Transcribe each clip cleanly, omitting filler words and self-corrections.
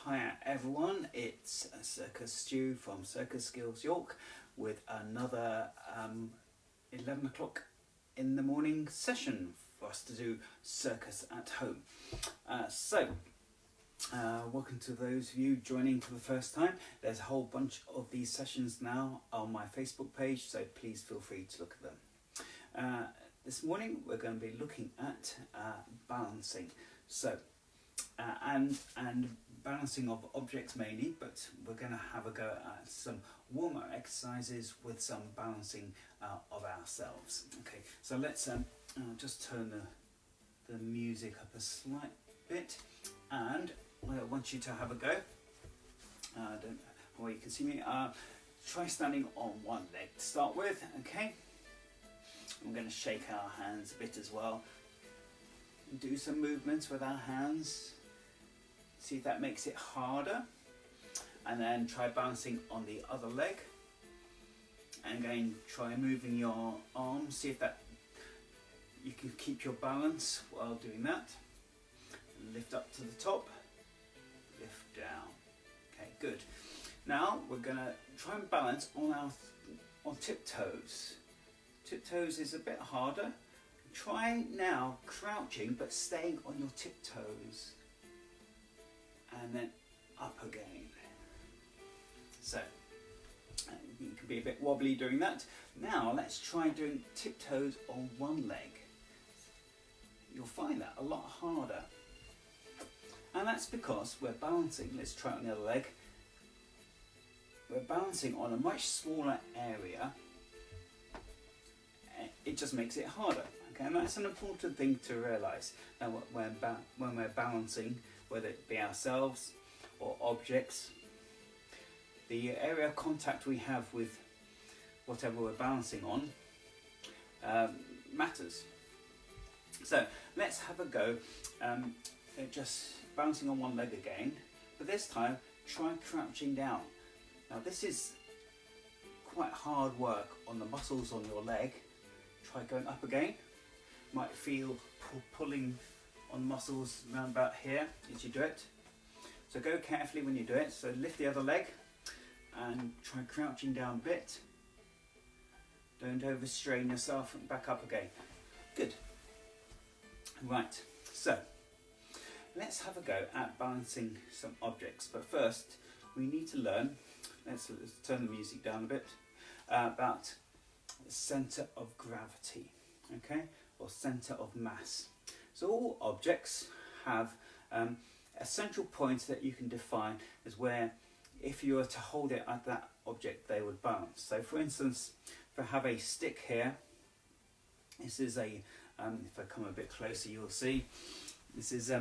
Hi everyone, it's Circus Stu from Circus Skills York with another 11 o'clock in the morning session for us to do circus at home. Welcome to those of you joining for the first time. There's a whole bunch of these sessions now on my Facebook page, so please feel free to look at them. This morning we're going to be looking at balancing. And balancing of objects mainly, but we're going to have a go at some warm-up exercises with some balancing of ourselves. Okay, so let's just turn the music up a slight bit, and I want you to have a go. You can see me. Try standing on one leg to start with. Okay, we're going to shake our hands a bit as well. Do some movements with our hands. See if that makes it harder, and then try balancing on the other leg, and again try moving your arms, see if that you can keep your balance while doing that. Lift up to the top, lift down. Okay, good. Now we're gonna try and balance on tiptoes. Tiptoes is a bit harder. Try now crouching but staying on your tiptoes, and then up again. So you can be a bit wobbly doing that. Now let's try doing tiptoes on one leg. You'll find that a lot harder, and that's because we're balancing. Let's try it on the other leg. We're balancing on a much smaller area. It just makes it harder. Okay, and that's an important thing to realise. Now when we're balancing, whether it be ourselves or objects, the area of contact we have with whatever we're balancing on matters. So let's have a go just balancing on one leg again, but this time try crouching down. Now this is quite hard work on the muscles on your leg. Try going up again. Might feel pulling on muscles around about here as you do it. So go carefully when you do it. So lift the other leg and try crouching down a bit. Don't overstrain yourself, and back up again. Good. Right, so let's have a go at balancing some objects. But first we need to learn, let's turn the music down a bit, about the centre of gravity, okay, or centre of mass. So all objects have a central point that you can define as where, if you were to hold it at that object, they would balance. So for instance, if I have a stick here, this is a, if I come a bit closer you'll see, this is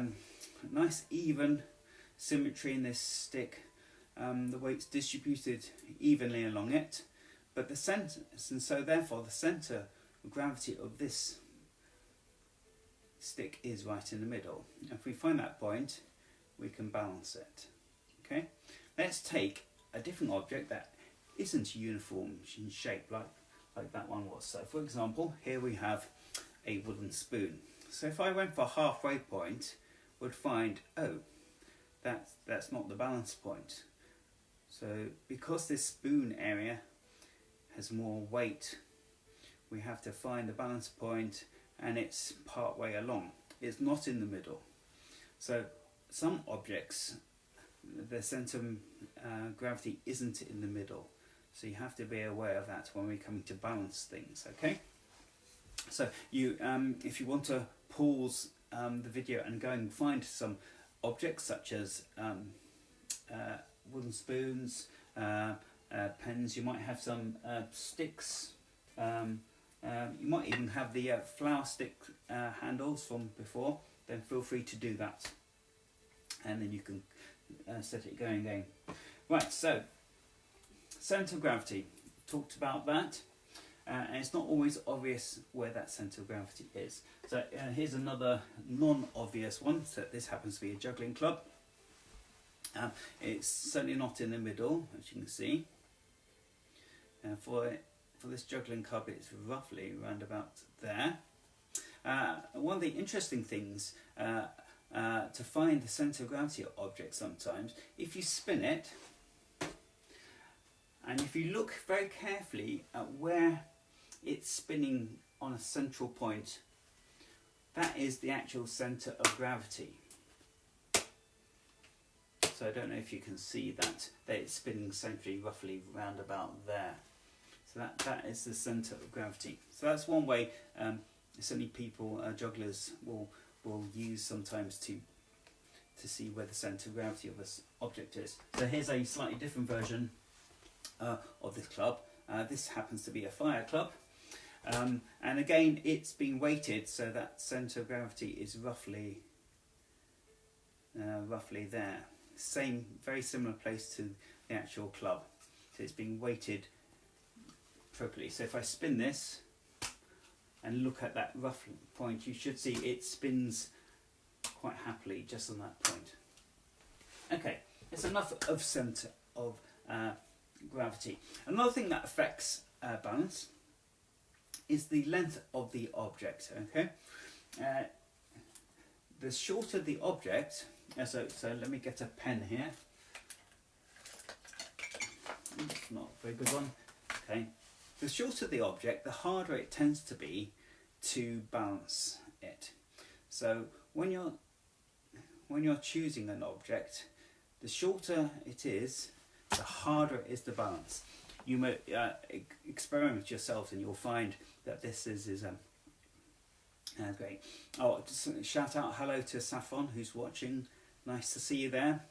nice even symmetry in this stick. The weight's distributed evenly along it, but the centre, and so therefore the centre of gravity of this stick is right in the middle. If we find that point, we can balance it. Okay, let's take a different object that isn't uniform in shape like that one was. So for example, here we have a wooden spoon. So if I went for a halfway point, would find, oh, that's not the balance point. So because this spoon area has more weight, we have to find the balance point, and it's part way along. It's not in the middle. So some objects, the centre of gravity isn't in the middle. So you have to be aware of that when we're coming to balance things, okay? So you, if you want to pause the video and go and find some objects such as wooden spoons, pens, you might have some sticks, you might even have the flower stick handles from before, then feel free to do that, and then you can set it going again. Right, so centre of gravity, talked about that, and it's not always obvious where that centre of gravity is. So here's another non-obvious one. So this happens to be a juggling club. It's certainly not in the middle, as you can see. For this juggling club, it's roughly around about there. One of the interesting things to find the centre of gravity of objects sometimes, if you spin it, and if you look very carefully at where it's spinning on a central point, that is the actual centre of gravity. So I don't know if you can see that it's spinning centrally, roughly round about there. So that is the centre of gravity. So that's one way certainly people, jugglers, will use sometimes to see where the centre of gravity of this object is. So here's a slightly different version of this club. This happens to be a fire club. And again, it's been weighted so that centre of gravity is roughly there. Same, very similar place to the actual club. So it's been weighted appropriately. So if I spin this and look at that rough point, you should see it spins quite happily just on that point. Okay, it's enough of centre of gravity. Another thing that affects balance is the length of the object. Okay, the shorter the object, so let me get a pen here. It's not a very good one. Okay, the shorter the object, the harder it tends to be to balance it. So when you're choosing an object, the shorter it is, the harder it is to balance. You may experiment yourself, and you'll find that this is great. Oh, just shout out hello to Saffron who's watching. Nice to see you there.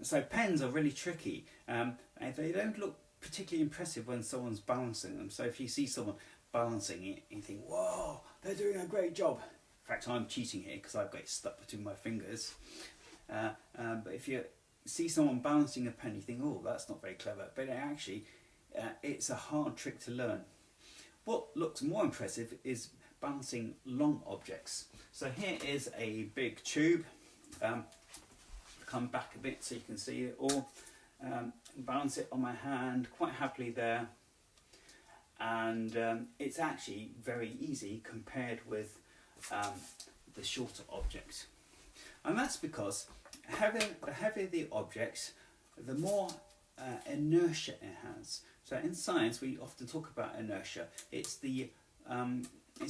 So pens are really tricky. They don't look particularly impressive when someone's balancing them. So if you see someone balancing it, you think, whoa, they're doing a great job. In fact, I'm cheating here because I've got it stuck between my fingers. But if you see someone balancing a pen, you think, oh, that's not very clever. But actually, it's a hard trick to learn. What looks more impressive is balancing long objects. So here is a big tube. Come back a bit so you can see it all. Balance it on my hand quite happily there. And it's actually very easy compared with the shorter object. And that's because the heavier the object, the more inertia it has. So in science, we often talk about inertia. It's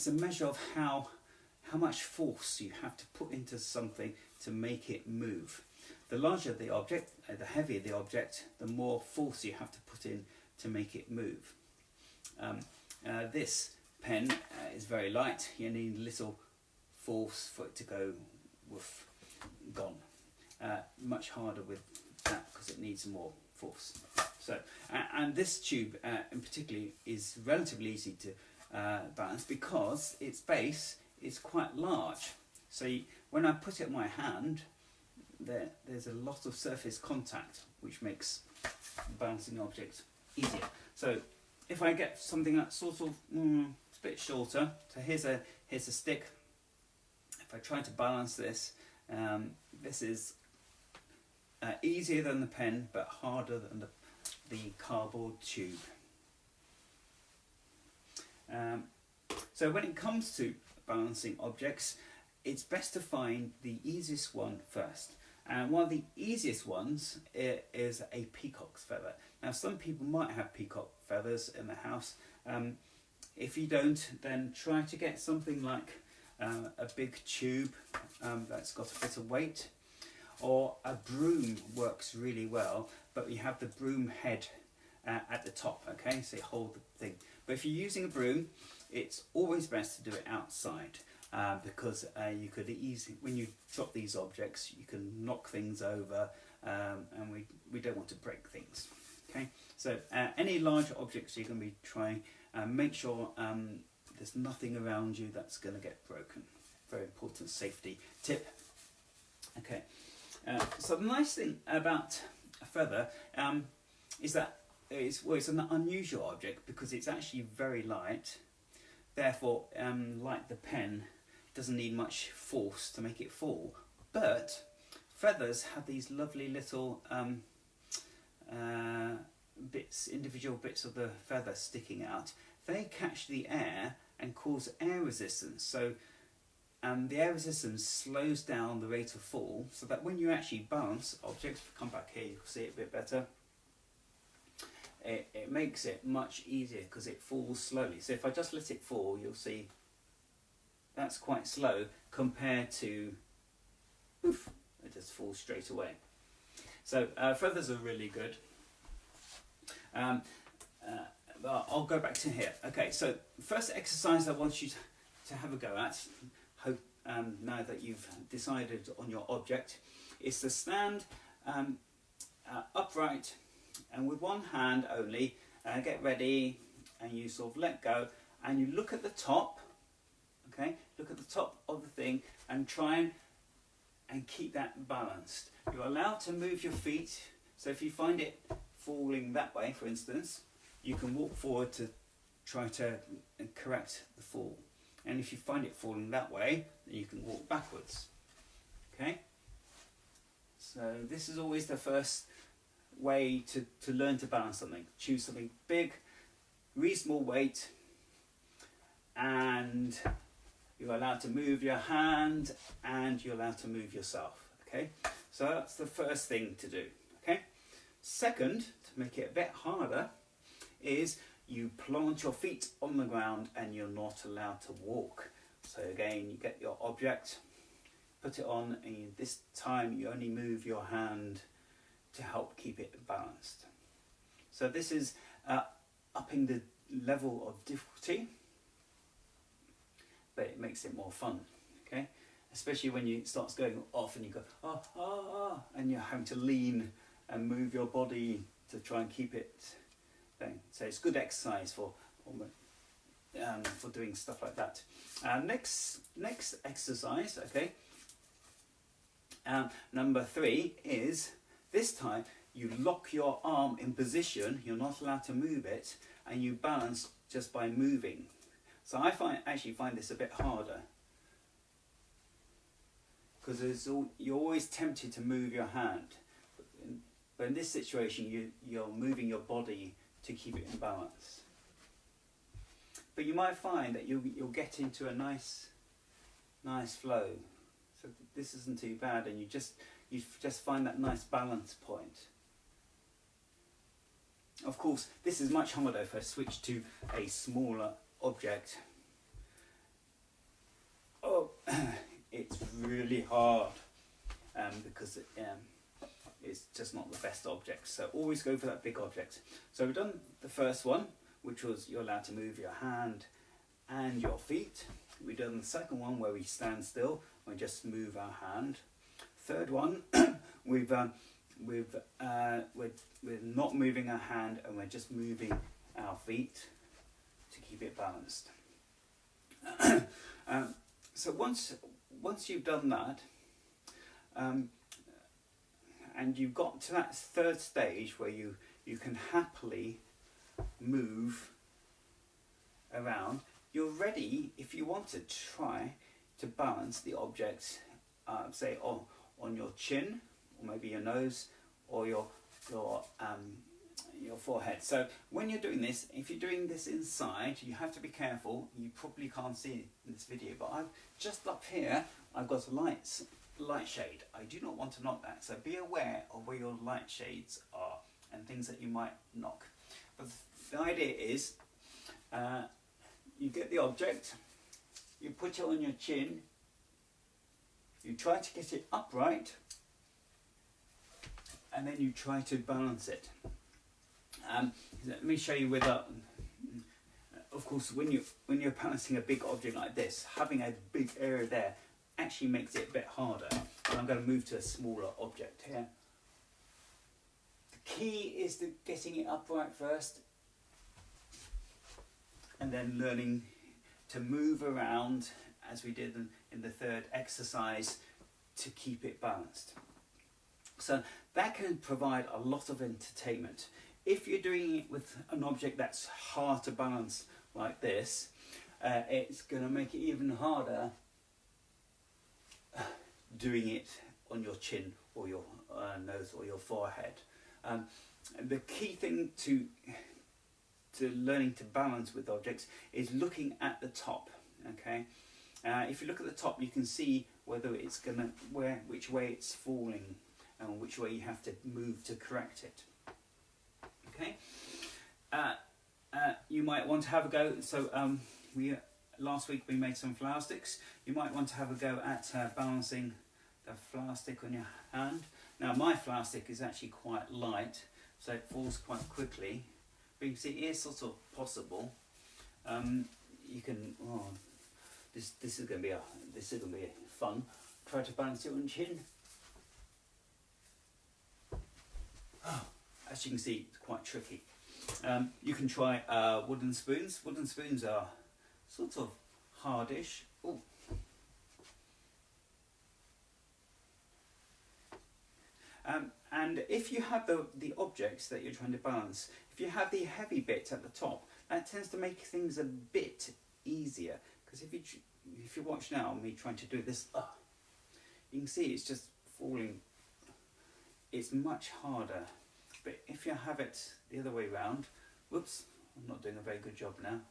a measure of how much force you have to put into something to make it move. The larger the object, the heavier the object, the more force you have to put in to make it move. This pen is very light. You need little force for it to go woof, gone. Much harder with that because it needs more force. So, and this tube in particular is relatively easy to balance because its base is quite large. So when I put it in my hand, there's a lot of surface contact, which makes balancing objects easier. So if I get something that's sort of it's a bit shorter, so here's a stick. If I try to balance this, this is easier than the pen, but harder than the cardboard tube. So when it comes to balancing objects, it's best to find the easiest one first. And one of the easiest ones is a peacock's feather. Now some people might have peacock feathers in the house. If you don't, then try to get something like a big tube that's got a bit of weight, or a broom works really well, but you have the broom head at the top, okay, so you hold the thing. But if you're using a broom, it's always best to do it outside. Because you could easily, when you drop these objects, you can knock things over, and we don't want to break things. Okay, so any large objects you're going to be trying, make sure there's nothing around you that's going to get broken. Very important safety tip. Okay, so the nice thing about a feather is that it's an unusual object because it's actually very light. Therefore, like the pen, doesn't need much force to make it fall, but feathers have these lovely little individual bits of the feather sticking out. They catch the air and cause air resistance. So the air resistance slows down the rate of fall, so that when you actually balance objects, come back here, you can see it a bit better. It makes it much easier because it falls slowly. So if I just let it fall, you'll see that's quite slow compared to, oof, it just falls straight away. So feathers are really good. I'll go back to here. Okay, so first exercise I want you to have a go at, now that you've decided on your object, is to stand upright and with one hand only, get ready, and you sort of let go and you look at the top, okay, look at the top of the thing and try and keep that balanced. You're allowed to move your feet, so if you find it falling that way, for instance, you can walk forward to try to correct the fall. And if you find it falling that way, then you can walk backwards. Okay? So this is always the first way to learn to balance something. Choose something big, reasonable weight, and you're allowed to move your hand and you're allowed to move yourself. Okay? So that's the first thing to do. Okay? Second, to make it a bit harder, is you plant your feet on the ground and you're not allowed to walk. So again, you get your object, put it on, and this time you only move your hand to help keep it balanced. So this is upping the level of difficulty, but it makes it more fun. Okay, especially when it starts going off and you go and you're having to lean and move your body to try and keep it going. So it's good exercise for doing stuff like that. Next exercise, okay. Number 3 is, this time you lock your arm in position, you're not allowed to move it, and you balance just by moving. So I actually find this a bit harder, because you're always tempted to move your hand, but in this situation you're moving your body to keep it in balance. But you might find that you'll get into a nice flow. So this isn't too bad, and you just find that nice balance point. Of course, this is much harder if I switch to a smaller object. Oh, it's really hard because it's just not the best object. So always go for that big object. So we've done the first one, which was you're allowed to move your hand and your feet. We've done the second one where we stand still and just move our hand. Third one, we're not moving our hand and we're just moving our feet to keep it balanced. So once you've done that, and you've got to that third stage where you can happily move around, you're ready, if you want to try to balance the object, say on your chin, or maybe your nose, or your forehead. So when you're doing this, if you're doing this inside, you have to be careful. You probably can't see it in this video, but I've just up here, I've got a light shade. I do not want to knock that, so be aware of where your light shades are and things that you might knock. But the idea is, you get the object, you put it on your chin, you try to get it upright, and then you try to balance it. Let me show you without. Of course, when you're balancing a big object like this, having a big area there actually makes it a bit harder. And I'm going to move to a smaller object here. The key is to getting it upright first, and then learning to move around as we did in the third exercise to keep it balanced. So that can provide a lot of entertainment. If you're doing it with an object that's hard to balance like this, it's going to make it even harder doing it on your chin or your nose or your forehead. The key thing to learning to balance with objects is looking at the top. Okay, If you look at the top, you can see whether it's which way it's falling and which way you have to move to correct it. Okay. You might want to have a go. So last week we made some flower sticks. You might want to have a go at balancing the flower stick on your hand. Now my flower stick is actually quite light, so it falls quite quickly. But you can see it is sort of possible. You can. Oh, this is going to be fun. Try to balance it on your chin. Oh, as you can see, it's quite tricky. You can try wooden spoons. Wooden spoons are sort of hardish. Ooh. And if you have the objects that you're trying to balance, if you have the heavy bit at the top, that tends to make things a bit easier. Because if you watch now me trying to do this, you can see it's just falling. It's much harder. But if you have it the other way round, whoops, I'm not doing a very good job now.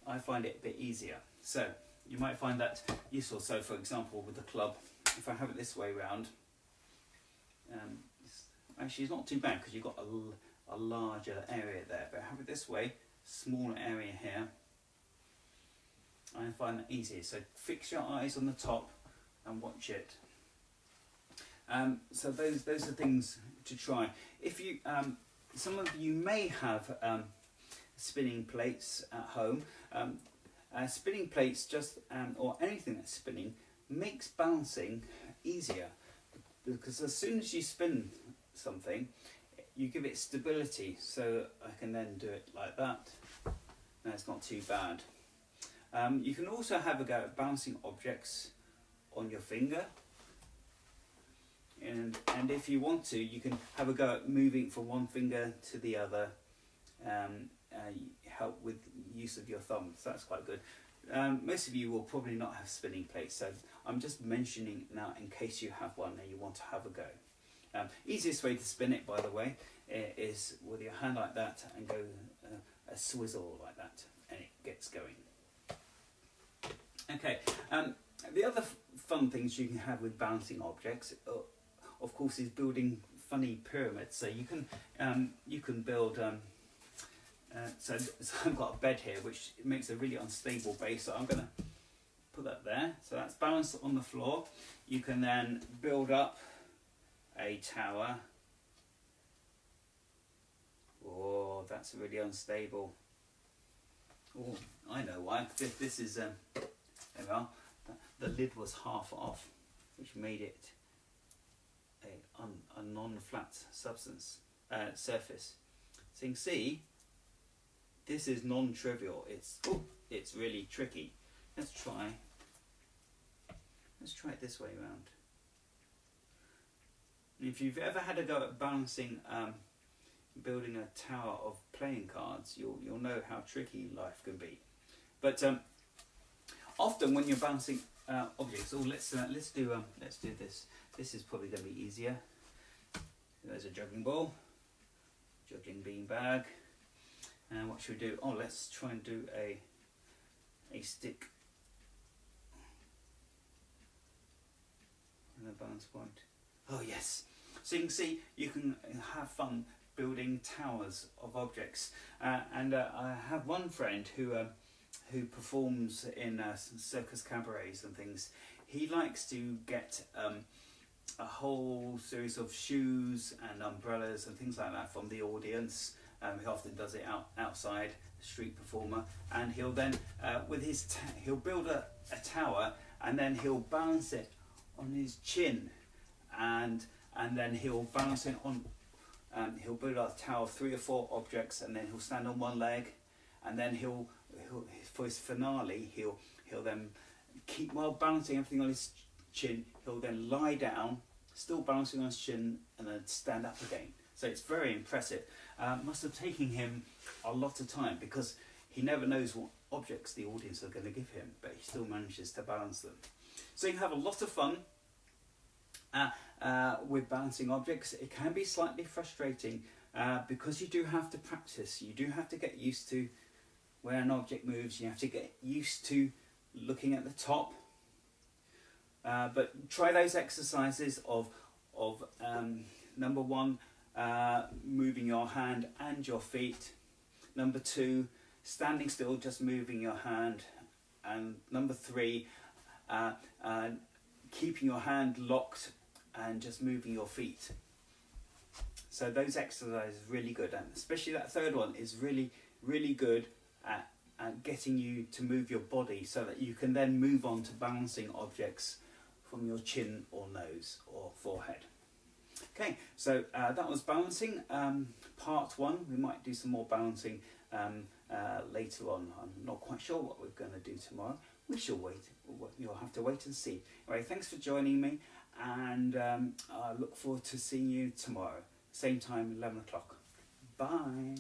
I find it a bit easier. So you might find that useful. So for example, with the club, if I have it this way round, actually it's not too bad because you've got a larger area there. But have it this way, smaller area here. I find that easier. So fix your eyes on the top and watch it. So those are things to try. If you, some of you may have spinning plates at home. Spinning plates or anything that's spinning makes balancing easier, because as soon as you spin something, you give it stability. So I can then do it like that. No, it's not too bad. You can also have a go at balancing objects on your finger. And if you want to, you can have a go at moving from one finger to the other. Help with use of your thumb, so that's quite good. Most of you will probably not have spinning plates, so I'm just mentioning now in case you have one and you want to have a go. Easiest way to spin it, by the way, is with your hand like that and go a swizzle like that, and it gets going. Okay, the other fun things you can have with balancing objects, of course, is building funny pyramids. So you can build. So I've got a bed here, which makes a really unstable base. So I'm going to put that there. So that's balanced on the floor. You can then build up a tower. Oh, that's really unstable. Oh, I know why. This is there we are. The lid was half off, which made it a non-flat surface. So you can see this is non-trivial. It's really tricky. Let's try it this way around. If you've ever had a go at balancing, building a tower of playing cards, you'll know how tricky life can be. But often when you're balancing objects, let's do this. This is probably going to be easier. There's a juggling ball, juggling bean bag, and what should we do? Oh, let's try and do a stick and a balance point. Oh yes. So you can see you can have fun building towers of objects, and I have one friend who performs in circus cabarets and things. He likes to get a whole series of shoes and umbrellas and things like that from the audience. He often does it outside, the street performer, and he'll then he'll build a tower, and then he'll balance it on his chin, and then he'll balance it on. He'll build a tower of 3 or 4 objects, and then he'll stand on one leg, and then he'll for his finale he'll then keep, while balancing everything on his chin, he'll then lie down, still balancing on his chin, and then stand up again. So it's very impressive. Must have taken him a lot of time, because he never knows what objects the audience are going to give him, but he still manages to balance them. So you can have a lot of fun with balancing objects. It can be slightly frustrating because you do have to practice. You do have to get used to where an object moves. You have to get used to looking at the top. But try those exercises of number one, moving your hand and your feet. Number two, standing still, just moving your hand. And number three, keeping your hand locked and just moving your feet. So those exercises are really good, and especially that third one is really, really good at getting you to move your body so that you can then move on to balancing objects from your chin or nose or forehead. Okay, so that was balancing, part one. We might do some more balancing later on. I'm not quite sure what we're going to do tomorrow. We shall wait. You'll have to wait and see. Anyway, thanks for joining me, and I look forward to seeing you tomorrow. Same time, 11 o'clock. Bye.